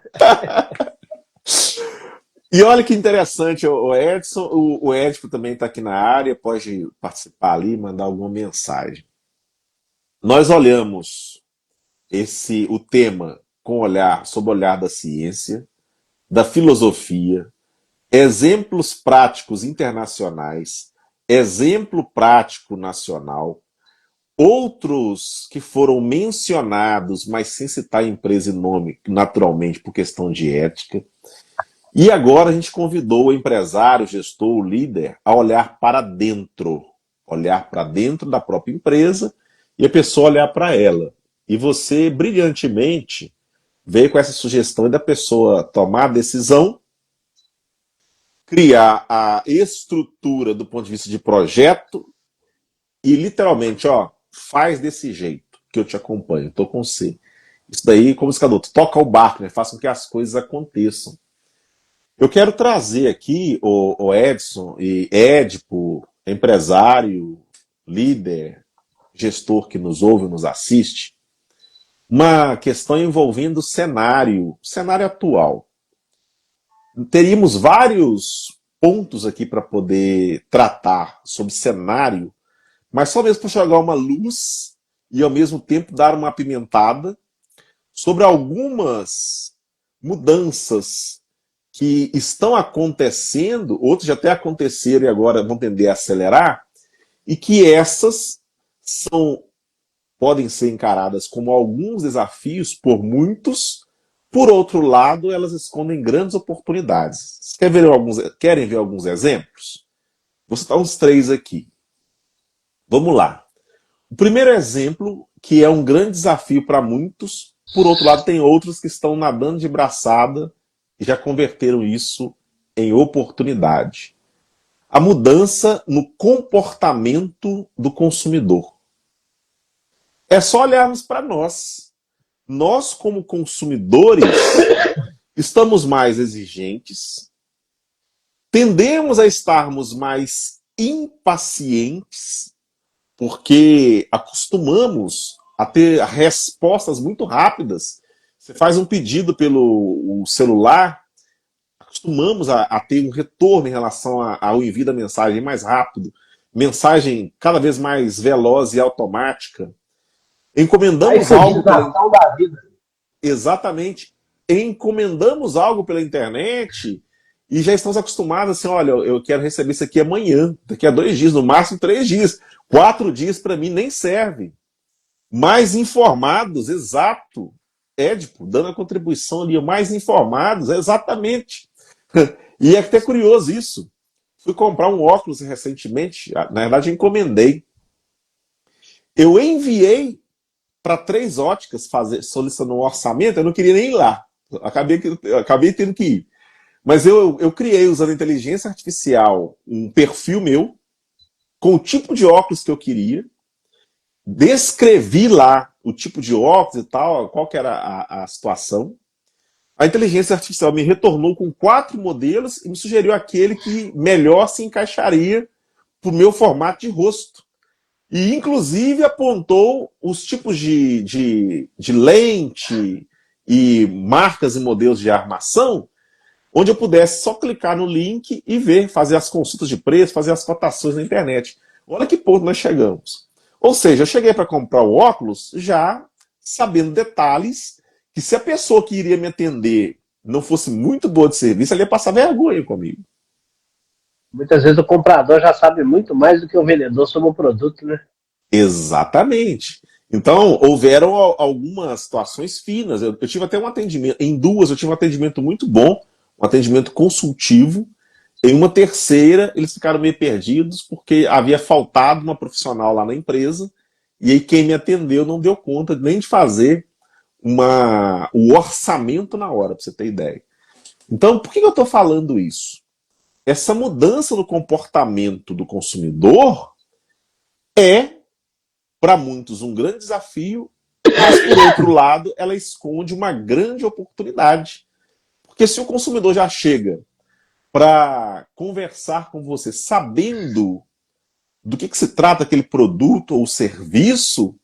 E olha que interessante, o Edson, o Edipo também está aqui na área, pode participar ali, mandar alguma mensagem. Nós olhamos o tema com olhar, sob o olhar da ciência, da filosofia, exemplos práticos internacionais, exemplo prático nacional, outros que foram mencionados, mas sem citar empresa e nome, naturalmente, por questão de ética. E agora a gente convidou o empresário, o gestor, o líder a olhar para dentro da própria empresa e a pessoa olhar para ela. E você, brilhantemente, veio com essa sugestão da pessoa tomar a decisão, criar a estrutura do ponto de vista de projeto e literalmente, ó, faz desse jeito que eu te acompanho, estou com você. Isso daí, como esse adulto, toca o barco, né? Faça com que as coisas aconteçam. Eu quero trazer aqui o Edson e Edipo, empresário, líder, gestor que nos ouve, nos assiste, uma questão envolvendo cenário atual. Teríamos vários pontos aqui para poder tratar sobre cenário, mas só mesmo para jogar uma luz e ao mesmo tempo dar uma apimentada sobre algumas mudanças que estão acontecendo, outros já até aconteceram e agora vão tender a acelerar, e que essas podem ser encaradas como alguns desafios por muitos, por outro lado, elas escondem grandes oportunidades. Vocês querem ver alguns exemplos? Vou citar uns 3 aqui. Vamos lá. O primeiro exemplo, que é um grande desafio para muitos, por outro lado, tem outros que estão nadando de braçada e já converteram isso em oportunidade. A mudança no comportamento do consumidor. É só olharmos para nós. Nós, como consumidores, estamos mais exigentes, tendemos a estarmos mais impacientes, porque acostumamos a ter respostas muito rápidas. Você faz um pedido pelo celular, acostumamos a ter um retorno em relação ao envio da mensagem mais rápido. mensagem cada vez mais veloz e automática. Encomendamos A algo pela... agilização da vida. Exatamente. Encomendamos algo pela internet e já estamos acostumados assim, olha, eu quero receber isso aqui amanhã, daqui a 2 dias, no máximo 3 dias. 4 dias para mim nem serve. Mais informados, exato. Édipo, dando a contribuição ali, mais informados, exatamente. E é até curioso isso. Fui comprar um óculos recentemente, na verdade encomendei. Eu enviei para 3 óticas solicitando um orçamento, eu não queria nem ir lá. Acabei tendo que ir. Mas eu criei, usando inteligência artificial, um perfil meu, com o tipo de óculos que eu queria, descrevi lá o tipo de óculos e tal, qual que era a situação. A inteligência artificial me retornou com 4 modelos e me sugeriu aquele que melhor se encaixaria para o meu formato de rosto. E, inclusive, apontou os tipos de lente e marcas e modelos de armação, onde eu pudesse só clicar no link e ver, fazer as consultas de preço, fazer as cotações na internet. Olha que ponto nós chegamos. Ou seja, eu cheguei para comprar o óculos já sabendo detalhes que se a pessoa que iria me atender não fosse muito boa de serviço, ela ia passar vergonha comigo. Muitas vezes o comprador já sabe muito mais do que o vendedor sobre o produto, né? Exatamente. Então, houveram algumas situações finas. Eu tive até um atendimento, em 2 eu tive um atendimento muito bom, um atendimento consultivo. Em uma terceira, eles ficaram meio perdidos porque havia faltado uma profissional lá na empresa e aí quem me atendeu não deu conta nem de fazer o orçamento na hora, para você ter ideia. Então, por que eu estou falando isso? Essa mudança no comportamento do consumidor é, para muitos, um grande desafio, mas, por outro lado, ela esconde uma grande oportunidade. Porque se o consumidor já chega para conversar com você sabendo do que se trata aquele produto ou serviço,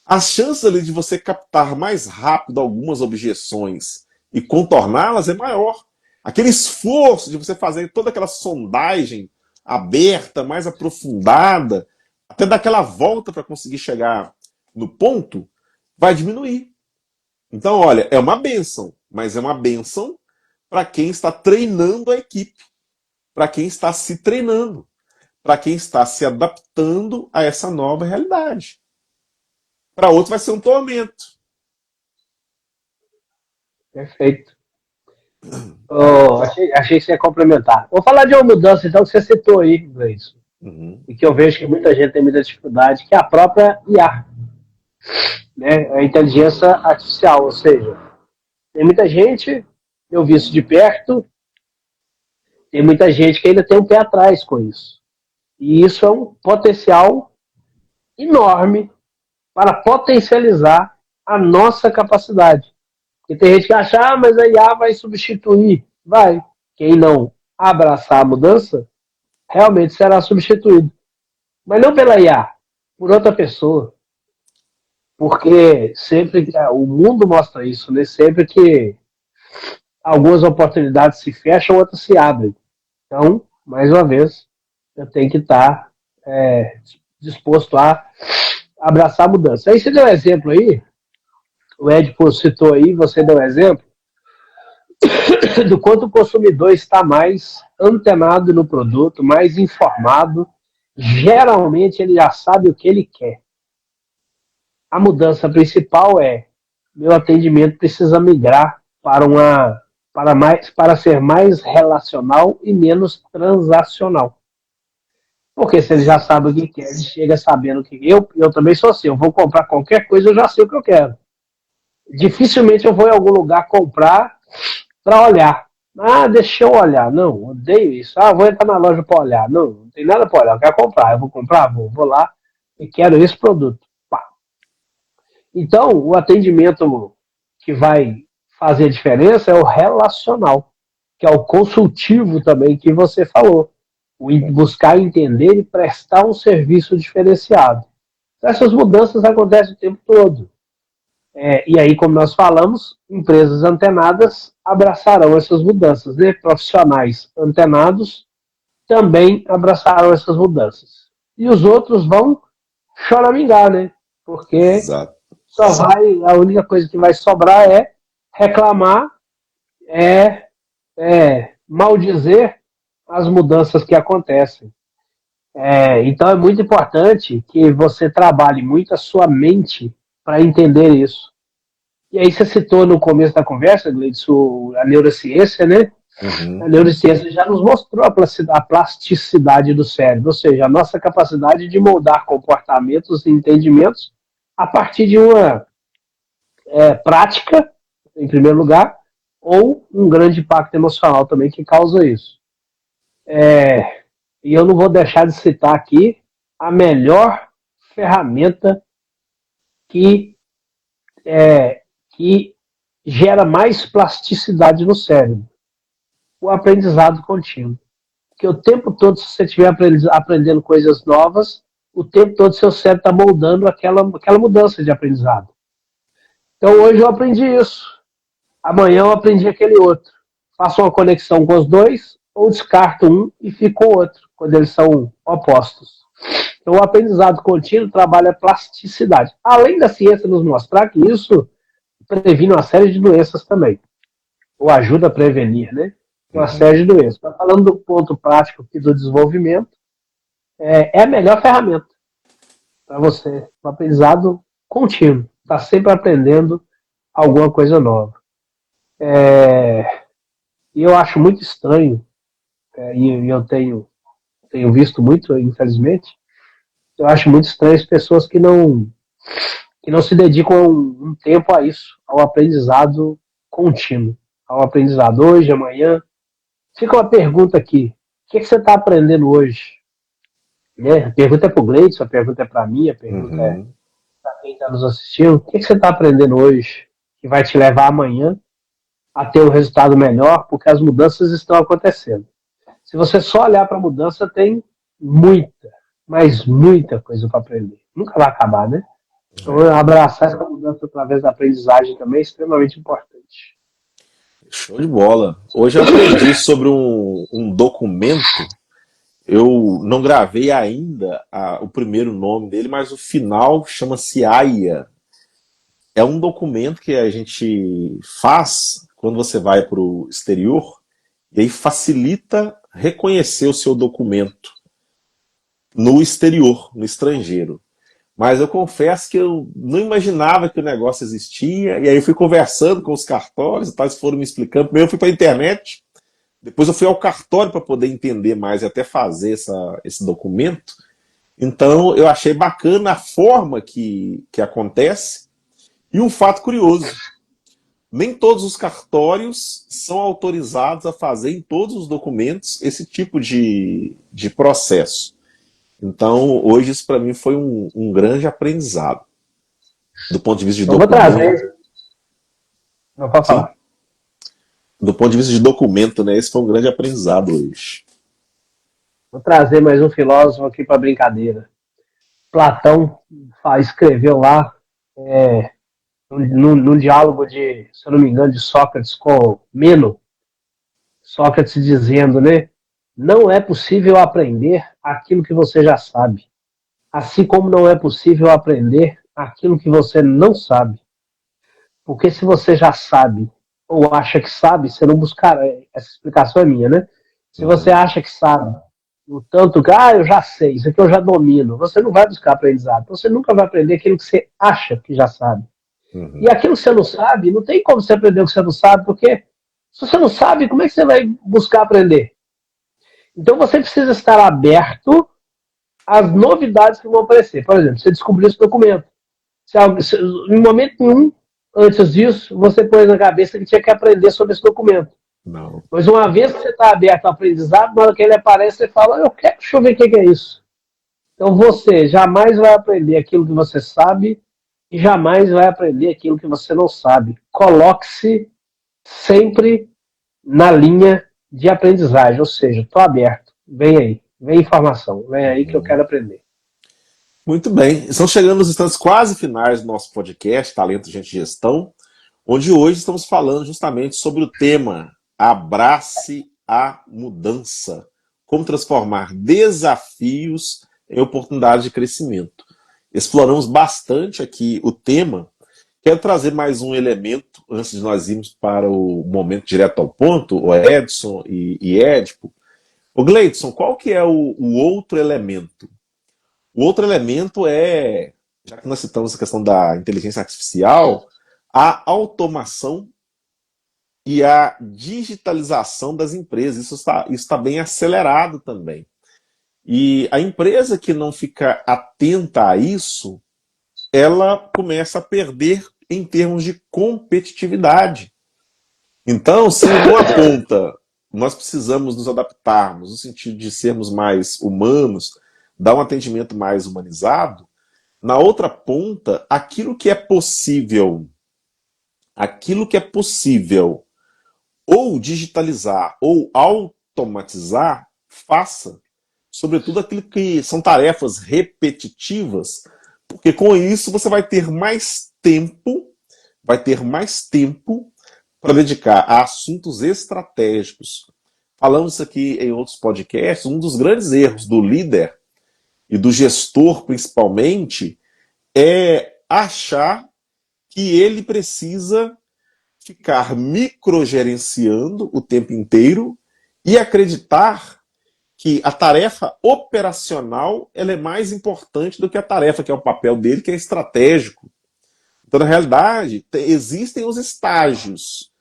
as chances ali de você captar mais rápido algumas objeções e contorná-las é maior. Aquele esforço de você fazer toda aquela sondagem aberta, mais aprofundada, até dar aquela volta para conseguir chegar no ponto, vai diminuir. Então, olha, é uma bênção, mas é uma bênção para quem está treinando a equipe, para quem está se treinando, para quem está se adaptando a essa nova realidade. Para outro vai ser um tormento. Perfeito. Achei que você ia complementar. Vou falar de uma mudança, então, que você citou aí, Gleison. E que eu vejo que muita gente tem muita dificuldade, que é a própria IA. Né? A inteligência artificial, ou seja, tem muita gente, eu vi isso de perto, tem muita gente que ainda tem um pé atrás com isso. E isso é um potencial enorme para potencializar a nossa capacidade. Porque tem gente que acha, mas a IA vai substituir. Vai. Quem não abraçar a mudança, realmente será substituído. Mas não pela IA, por outra pessoa. Porque sempre, o mundo mostra isso, né? Sempre que algumas oportunidades se fecham, outras se abrem. Então, mais uma vez, eu tenho que estar disposto a abraçar a mudança. Aí você deu um exemplo aí, o Edipo citou aí, você deu um exemplo, do quanto o consumidor está mais antenado no produto, mais informado. Geralmente ele já sabe o que ele quer. A mudança principal é: meu atendimento precisa migrar para ser mais relacional e menos transacional. Porque se ele já sabe o que quer, ele chega sabendo que eu também sou assim, eu vou comprar qualquer coisa, eu já sei o que eu quero. Dificilmente eu vou em algum lugar comprar para olhar. Ah, deixa eu olhar. Não, odeio isso. Ah, vou entrar na loja para olhar. Não tem nada para olhar, eu quero comprar. Eu vou comprar? Vou lá e quero esse produto. Pá. Então, o atendimento que vai fazer a diferença é o relacional, que é o consultivo também que você falou. O buscar entender e prestar um serviço diferenciado. Essas mudanças acontecem o tempo todo. E aí, como nós falamos, empresas antenadas abraçarão essas mudanças, né? Profissionais antenados também abraçarão essas mudanças. e os outros vão choramingar, né? Porque Exato. a única coisa que vai sobrar é reclamar, maldizer as mudanças que acontecem. Então é muito importante que você trabalhe muito a sua mente para entender isso. E aí você citou no começo da conversa, Gleidson, a neurociência, né? A Uhum. neurociência já nos mostrou a plasticidade do cérebro, ou seja, a nossa capacidade de moldar comportamentos e entendimentos a partir de uma prática, em primeiro lugar, ou um grande impacto emocional também que causa isso. E eu não vou deixar de citar aqui a melhor ferramenta que, que gera mais plasticidade no cérebro, o aprendizado contínuo. Porque o tempo todo, se você estiver aprendendo coisas novas, o tempo todo seu cérebro está moldando aquela mudança de aprendizado. Então hoje eu aprendi isso, amanhã eu aprendi aquele outro. Faço uma conexão com os dois, ou descarto um e fico com o outro, quando eles são opostos. Então, o aprendizado contínuo trabalha a plasticidade. Além da ciência nos mostrar que isso previne uma série de doenças também, ou ajuda a prevenir, né? Uma série de doenças. Mas falando do ponto prático aqui do desenvolvimento, é a melhor ferramenta para você, um aprendizado contínuo. Está sempre aprendendo alguma coisa nova. E eu acho muito estranho, e eu tenho visto muito, infelizmente, eu acho muito estranho as pessoas que não se dedicam um tempo a isso, ao aprendizado contínuo, ao aprendizado hoje, amanhã. Fica uma pergunta aqui, o que você está aprendendo hoje? Né? A pergunta é para o Gleidson, a pergunta é para mim, a pergunta é Uhum. para quem está nos assistindo. O que você está aprendendo hoje que vai te levar amanhã a ter um resultado melhor, porque as mudanças estão acontecendo. Se você só olhar para a mudança, tem muita, mas muita coisa para aprender. Nunca vai acabar, né? Então, abraçar essa mudança através da aprendizagem também é extremamente importante. Show de bola. Hoje eu aprendi sobre um documento. Eu não gravei ainda o primeiro nome dele, mas o final chama-se AIA. É um documento que a gente faz quando você vai para o exterior e aí facilita reconhecer o seu documento no exterior, no estrangeiro. Mas eu confesso que eu não imaginava que o negócio existia, e aí eu fui conversando com os cartórios, e tal, eles foram me explicando. Primeiro eu fui para a internet, depois eu fui ao cartório para poder entender mais e até fazer esse documento. Então eu achei bacana a forma que acontece. E um fato curioso, nem todos os cartórios são autorizados a fazer em todos os documentos esse tipo de processo. Então, hoje isso para mim foi um grande aprendizado. Do ponto de vista de Eu vou documento, trazer, não pode sim, falar. do ponto de vista de documento, né, esse foi um grande aprendizado hoje. Vou trazer mais um filósofo aqui para brincadeira. Platão escreveu lá, num diálogo de, se eu não me engano, de Sócrates com Meno, Sócrates dizendo, né? Não é possível aprender aquilo que você já sabe, assim como não é possível aprender aquilo que você não sabe. Porque se você já sabe ou acha que sabe, você não buscará. Essa explicação é minha, né? Se você Uhum, acha que sabe, o tanto que, eu já sei, isso aqui eu já domino, você não vai buscar aprendizado. Você nunca vai aprender aquilo que você acha que já sabe. E uhum, aquilo que você não sabe, não tem como você aprender o que você não sabe, porque se você não sabe, como é que você vai buscar aprender? Então você precisa estar aberto às novidades que vão aparecer. Por exemplo, você descobriu esse documento. Em momento nenhum, antes disso, você pôs na cabeça que tinha que aprender sobre esse documento. não. Mas uma vez que você está aberto ao aprendizado, na hora que ele aparece, você fala, deixa eu ver o que é isso. Então você jamais vai aprender aquilo que você sabe e jamais vai aprender aquilo que você não sabe. Coloque-se sempre na linha de aprendizagem, ou seja, estou aberto, vem aí, vem informação, vem aí que eu Uhum. quero aprender. Muito bem, estamos chegando nos instantes quase finais do nosso podcast, Talento, Gente e Gestão, onde hoje estamos falando justamente sobre o tema Abrace a Mudança. Como transformar desafios em oportunidades de crescimento. Exploramos bastante aqui o tema. Quero trazer mais um elemento antes de nós irmos para o momento direto ao ponto, o Edson e Édipo. O Gleidson, qual que é o outro elemento? O outro elemento é, já que nós citamos a questão da inteligência artificial, a automação e a digitalização das empresas. Isso está bem acelerado também. E a empresa que não fica atenta a isso, ela começa a perder em termos de competitividade. Então, se em uma ponta nós precisamos nos adaptarmos, no sentido de sermos mais humanos, dar um atendimento mais humanizado, na outra ponta, aquilo que é possível ou digitalizar ou automatizar, faça. Sobretudo aquilo que são tarefas repetitivas, porque com isso você vai ter mais tempo para dedicar a assuntos estratégicos. Falamos isso aqui em outros podcasts, um dos grandes erros do líder e do gestor principalmente é achar que ele precisa ficar microgerenciando o tempo inteiro e acreditar que a tarefa operacional ela é mais importante do que a tarefa que é o papel dele, que é estratégico. Então, na realidade, existem os estágios.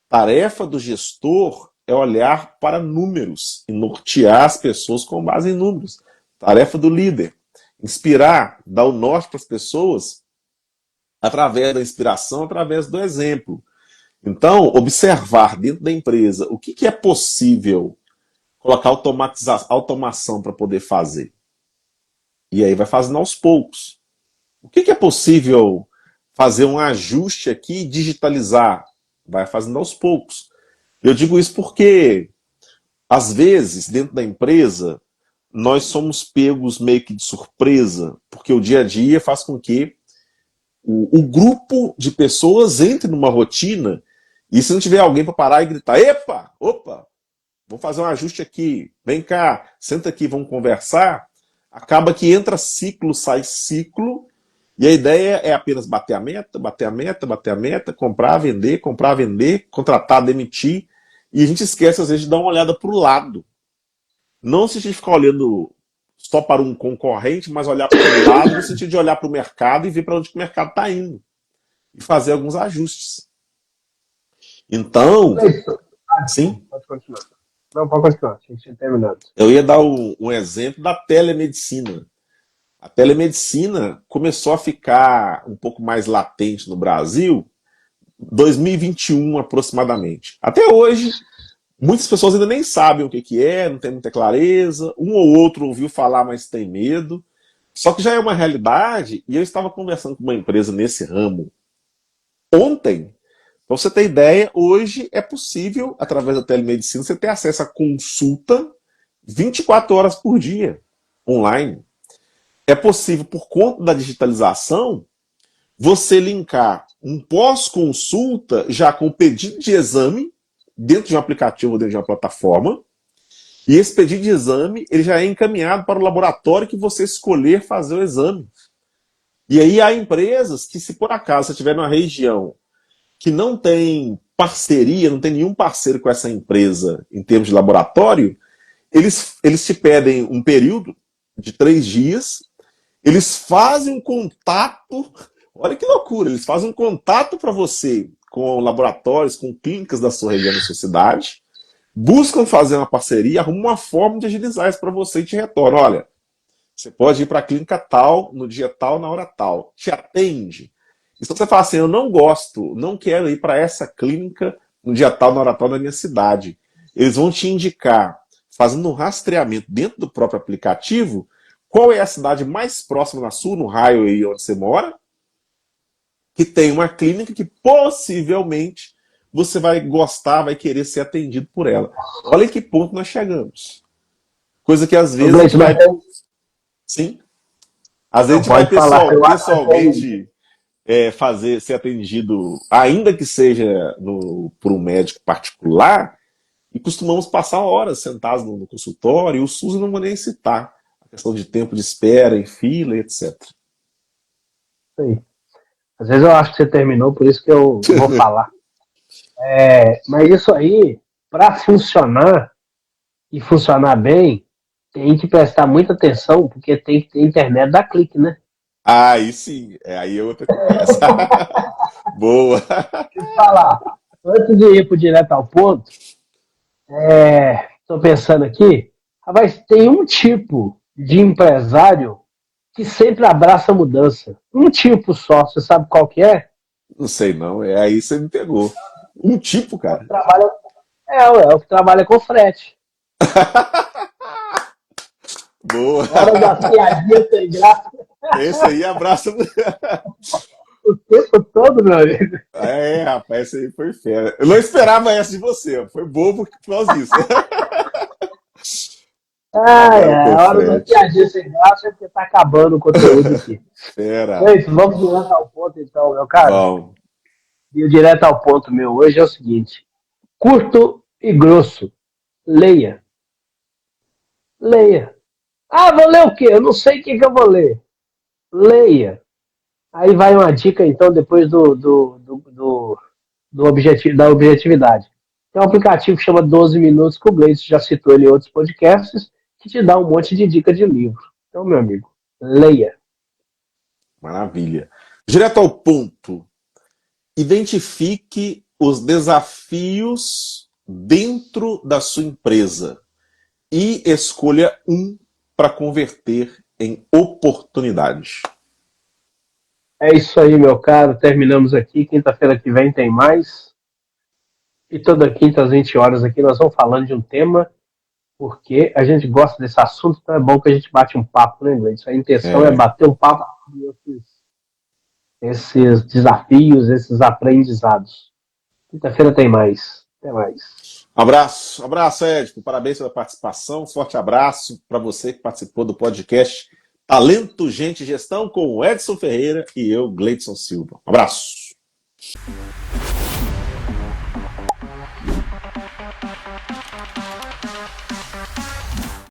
Tarefa do gestor é olhar para números e nortear as pessoas com base em números. Tarefa do líder, inspirar, dar o norte para as pessoas através da inspiração, através do exemplo. Então, observar dentro da empresa o que é possível colocar automação para poder fazer. E aí vai fazendo aos poucos. O que é possível fazer um ajuste aqui e digitalizar? Vai fazendo aos poucos. Eu digo isso porque, às vezes, dentro da empresa, nós somos pegos meio que de surpresa, porque o dia a dia faz com que o grupo de pessoas entre numa rotina e se não tiver alguém para parar e gritar, epa, opa, vou fazer um ajuste aqui, vem cá, senta aqui, vamos conversar, acaba que entra ciclo, sai ciclo, e a ideia é apenas bater a meta, bater a meta, bater a meta, comprar, vender, contratar, demitir, e a gente esquece às vezes de dar uma olhada para o lado. Não se a gente ficar olhando só para um concorrente, mas olhar para o lado, no sentido de olhar para o mercado e ver para onde que o mercado está indo. E fazer alguns ajustes. Então, sim? Pode continuar. Não, pode continuar. A gente tinha terminado. Eu ia dar um exemplo da telemedicina. A telemedicina começou a ficar um pouco mais latente no Brasil 2021 aproximadamente. Até hoje, muitas pessoas ainda nem sabem o que é, não tem muita clareza, um ou outro ouviu falar, mas tem medo. Só que já é uma realidade, e eu estava conversando com uma empresa nesse ramo ontem. Para você ter ideia, hoje é possível, através da telemedicina, você ter acesso à consulta 24 horas por dia, online. É possível, por conta da digitalização, você linkar um pós-consulta já com o pedido de exame dentro de um aplicativo ou dentro de uma plataforma, e esse pedido de exame ele já é encaminhado para o laboratório que você escolher fazer o exame. E aí há empresas que, se por acaso você estiver numa região que não tem parceria, não tem nenhum parceiro com essa empresa em termos de laboratório, eles te pedem um período de 3 dias, eles fazem um contato, olha que loucura, eles fazem um contato para você com laboratórios, com clínicas da sua região, da sua cidade, buscam fazer uma parceria, arrumam uma forma de agilizar isso para você e te retornam. Olha, você pode ir para a clínica tal, no dia tal, na hora tal. Te atende. E se você fala assim, eu não gosto, não quero ir para essa clínica no dia tal, na hora tal, na minha cidade. Eles vão te indicar, fazendo um rastreamento dentro do próprio aplicativo, qual é a cidade mais próxima na sua, no raio aí onde você mora, que tem uma clínica que possivelmente você vai gostar, vai querer ser atendido por ela. Olha em que ponto nós chegamos. Coisa que às vezes a gente vai... Sim. Às vezes a gente vai pessoalmente ser atendido, ainda que seja por um médico particular, e costumamos passar horas sentados no consultório, e o SUS eu não vou nem citar. A questão de tempo de espera em fila, etc. Sei. Às vezes eu acho que você terminou, por isso que eu vou falar. Mas isso aí, para funcionar e funcionar bem, tem que prestar muita atenção, porque tem que ter internet da clique, né? Aí sim, aí é outra conversa. Boa. Deixa eu te falar, antes de ir pro direto ao ponto, estou pensando aqui, rapaz, tem um tipo de empresário que sempre abraça a mudança. Um tipo só, você sabe qual que é? Não sei não, aí você me pegou. Um tipo, É o que cara. trabalha, é o que trabalha com frete. Boa. Hora das piadinhas sem graça Esse aí abraça. o tempo todo, meu amigo. Rapaz, esse aí foi fera. Eu não esperava essa de você, foi bobo por causa disso. Trabalho com A hora das frete. piadinhas sem graça é porque tá acabando o conteúdo aqui. Fera. Gente, vamos direto ao ponto então, meu cara. Bom, E o direto ao ponto meu hoje é o seguinte: curto e grosso. Leia. Leia. Ah, vou ler o quê? Eu não sei o que eu vou ler. Leia. Aí vai uma dica, então, depois do objetivo, da objetividade. Tem um aplicativo que chama 12 Minutos, que o Gleison já citou ele em outros podcasts, que te dá um monte de dica de livro. Então, meu amigo, leia. maravilha. Direto ao ponto. Identifique os desafios dentro da sua empresa e escolha um para converter em oportunidade. É isso aí, meu caro. Terminamos aqui. Quinta-feira que vem tem mais. E toda quinta às 20 horas aqui nós vamos falando de um tema, porque a gente gosta desse assunto, então é bom que a gente bate um papo, né, Gleison? A intenção é É, bater um papo sobre esses desafios, esses aprendizados. Quinta-feira tem mais. Até mais. abraço, abraço, Édipo. Parabéns pela participação. Forte abraço para você que participou do podcast Talento, Gente e Gestão com o Edson Ferreira e eu, Gleidson Silva. Abraço.